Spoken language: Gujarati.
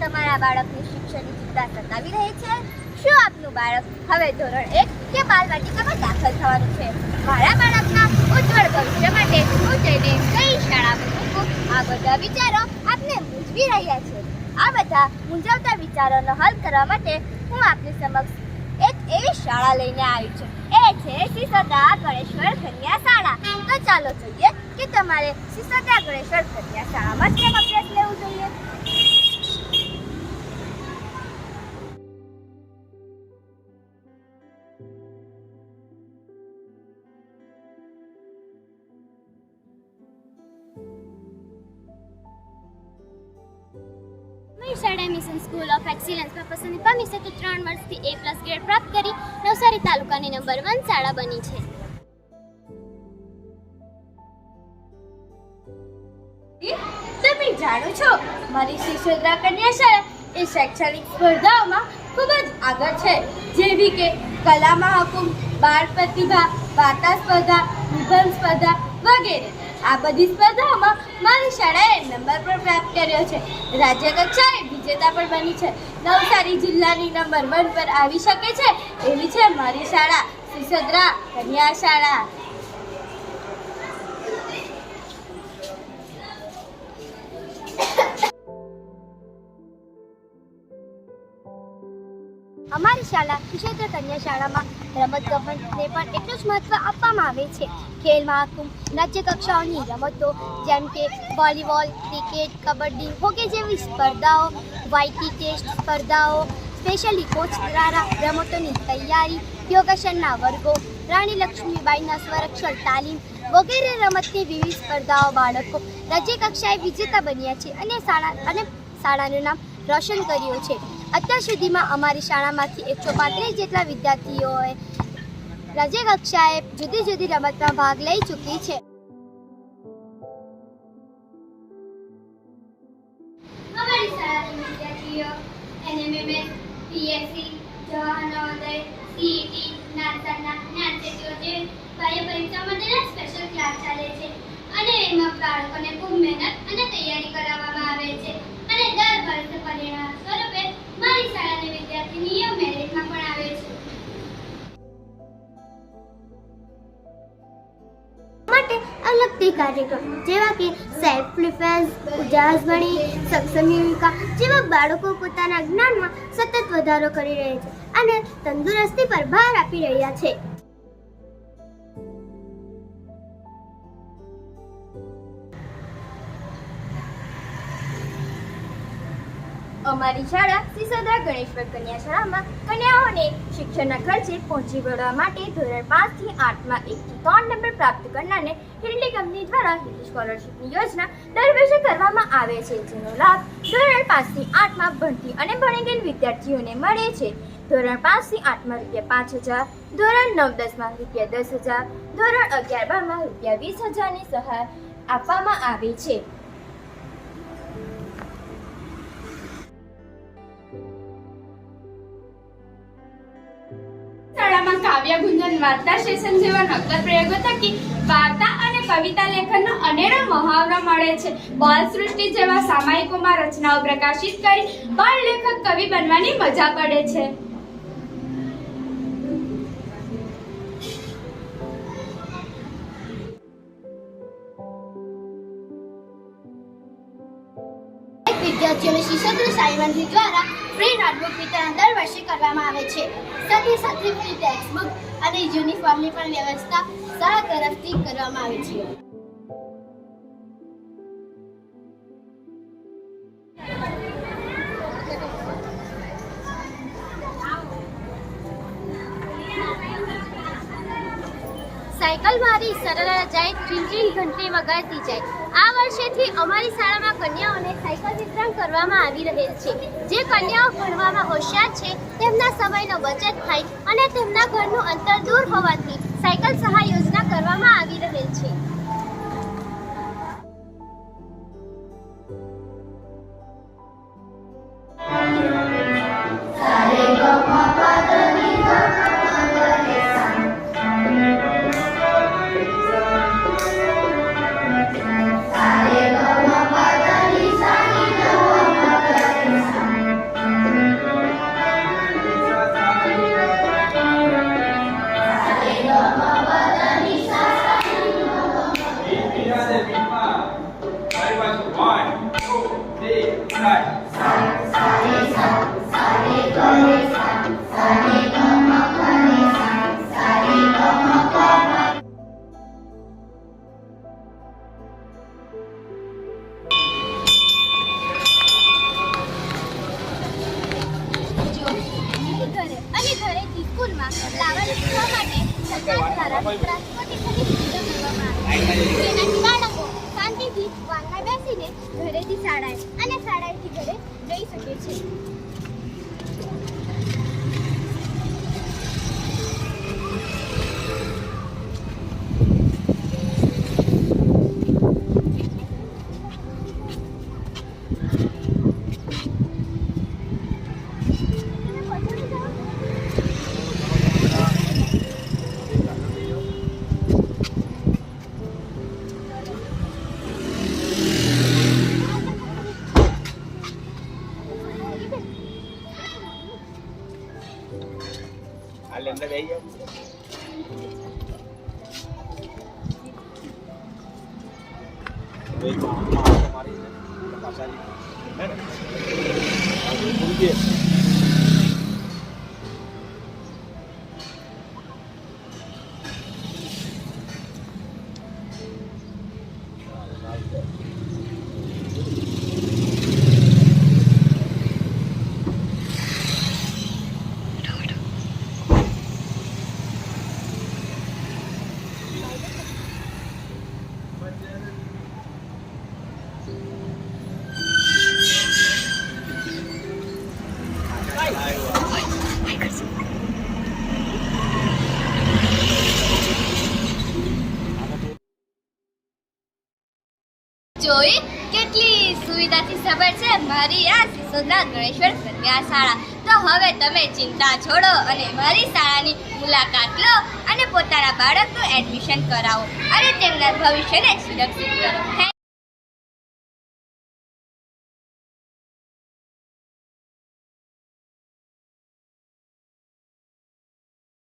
તમારા બાળકની શિક્ષણની ચિંતા સતાવી રહી છે? શું આપનું બાળક હવે ધોરણ 1 કે બાલવાટિકામાં દાખલ થવાનું છે? મારા બાળકના ઉજ્જવળ ભવિષ્ય માટે હું તેને કઈ શાળામાં મૂકું? આ બધા વિચારો આપને મૂંઝવી રહ્યા છે. આ બધા મૂંઝવતા વિચારોનો હલ કરવા માટે હું આપની સમક્ષ એક એવી શાળા લઈને આવી છું. એ છે સિસોદા ગણેશ્વર કન્યા શાળા. તો ચાલો જોઈએ કે તમારે સિસોદા ગણેશ્વર કન્યા શાળામાં કેમ અભ્યાસ લેવું જોઈએ. શાળા મિશન સ્કૂલ ઓફ એક્સિલન્સમાં પસંદગી પામી સતત 3 વર્ષથી A+ ગ્રેડ પ્રાપ્ત કરી નવસારી તાલુકાની નંબર 1 શાળા બની છે. તમે જાણો છો, મારી સિસોદા કન્યા શાળા એ શૈક્ષણિક સ્પર્ધાઓમાં ખૂબ જ આગળ છે, જેવી કે કલા મહાકુંભ, બાળ પ્રતિભા, વાર્તા સ્પર્ધા, નિબંધ સ્પર્ધા વગેરે. આ બધી સ્પર્ધાઓમાં મારી શાળાએ નંબર પણ પ્રાપ્ત કર્યો છે. રાજ્ય કક્ષાએ વિજેતા પણ બની છે. નવસારી જિલ્લાની નંબર 1 પર આવી શકે છે એવી છે મારી શાળા સિસોદા કન્યા શાળા. અમારી શાળા સિસોદા કન્યા શાળામાં રમતગમતને પણ એટલું જ મહત્વ આપવામાં આવે છે. ખેલ મહાકુંભ રાજ્ય કક્ષાઓની રમતો જેમ કે વોલીબોલ, ક્રિકેટ, કબડ્ડી, હોકી જેવી સ્પર્ધાઓ, વાયટી ટેસ્ટ સ્પર્ધાઓ, સ્પેશિયલી કોચ દ્વારા રમતોની તૈયારી, યોગાસનના વર્ગો, રાણી લક્ષ્મીબાઈના સ્વરક્ષણ તાલીમ વગેરે રમતની વિવિધ સ્પર્ધાઓ બાળકો રાજ્ય કક્ષાએ વિજેતા બન્યા છે અને શાળાનું નામ રોશન કર્યું છે. અત્યાર સુધીમાં અમારી શાળામાંથી 135 જેટલા વિદ્યાર્થીઓએ રાજ્ય કક્ષાએ જુદી જુદી રમતમાં ભાગ લઈ ચૂકી છે. અમારી શાળાના વિદ્યાર્થીઓ NMMS, PSC, Jawahar Navodaya, CET, નાસાના જ્ઞાનક્ષેત્રો જેવી બાહ્ય પરીક્ષા માટેના સ્પેશિયલ ક્લાસ ચાલે છે અને એમાં બાળકોને ખૂબ મહેનત અને તૈયારી કરાવવામાં આવે છે અને દર વર્ષે પરિણામ સ્વરૂપે મારી શાળાના વિદ્યાર્થીનીઓ મેરિટમાં પણ આવે છે. માટે અલગથી કાર્યક્રમ જેવા કે સેલ્ફ ડિફેન્સ, ઉજાસબણી, સક્ષમ યુવિકા જેવા બાળકો પોતાના જ્ઞાનમાં સતત વધારો કરી રહ્યા છે અને તંદુરસ્તી પર ભાર આપી રહ્યા છે. અમારી શાળા સિસોદા ગણેશ્વર કન્યા શાળામાં કન્યાઓને શિક્ષણના ખર્ચે પહોંચી વળવા માટે ધોરણ 5 થી 8માં 1 થી 3 નંબર પ્રાપ્ત કરનારને હિન્દી કંપની દ્વારા હિન્દી સ્કોલરશિપની યોજના દર વર્ષે કરવામાં આવે છે, જેનો લાભ ધોરણ 5 થી 8માં ભણતી અને ભણી ગયેલ વિદ્યાર્થીઓને મળે છે. ધોરણ 5 થી 8માં ₹5,000, ધોરણ 9-10માં ₹10,000, ધોરણ 11-12માં ₹20,000ની સહાય આપવામાં આવે છે. શાળામાં કાવ્ય ગુંજન વાર્તા સેશન જેવા નક્કર પ્રયોગો થકી વાર્તા અને કવિતા લેખનનો અનેરો મહાવરો મળે છે. બાલ સૃષ્ટિ જેવા સામાયિકોમાં રચનાઓ પ્રકાશિત કરી બાળ લેખક કવિ બનવાની મજા પડે છે. વિદ્યાર્થીઓને સિસોદા શાળા દ્વારા ફ્રી નોટબુક વિતરણ દર વર્ષે કરવામાં આવે છે. સાથે સાથે ફ્રી ટેક્સ્ટબુક અને યુનિફોર્મની પણ વ્યવસ્થા શાળા તરફથી કરવામાં આવે છે. સાયકલ મારી સરળ જાય, ટ્રીન ઘંટી વગાડતી જાય. આ વર્ષેથી અમારી શાળામાં કન્યાઓને સાયકલ વિતરણ કરવામાં આવી રહેલ છે. જે કન્યાઓ ભણવામાં હોશિયાર છે તેમના સમયનો બચત થાય અને તેમના ઘરનું અંતર દૂર હોવાથી સાયકલ સહાય યોજના કરવામાં આવી રહેલ છે. Sa re ga ma pa da ni sa ni da wa ma ga re sa. દ્વારા ટ્રાન્સપોર્ટેશનની સુવિધા કરવામાં આવે છે જેનાથી બાળકો શાંતિથી વાનમાં બેસીને ઘરેથી શાળાએ અને શાળાએથી ઘરે જઈ શકે છે. હાલ અંદર બેસી જાઓ. ભાઈ મારી પાછાની હે ને ભૂલી ગયા. જોઈ કેટલી સુવિધાથી સબર છે મારી આ સિસોદરા ગણેશ્વર કન્યા શાળા. તો હવે તમે ચિંતા છોડો અને મારી શાળાની મુલાકાત લો અને પોતાના બાળકનું એડમિશન કરાવો અને તેમના ભવિષ્યને સુરક્ષિત કરો.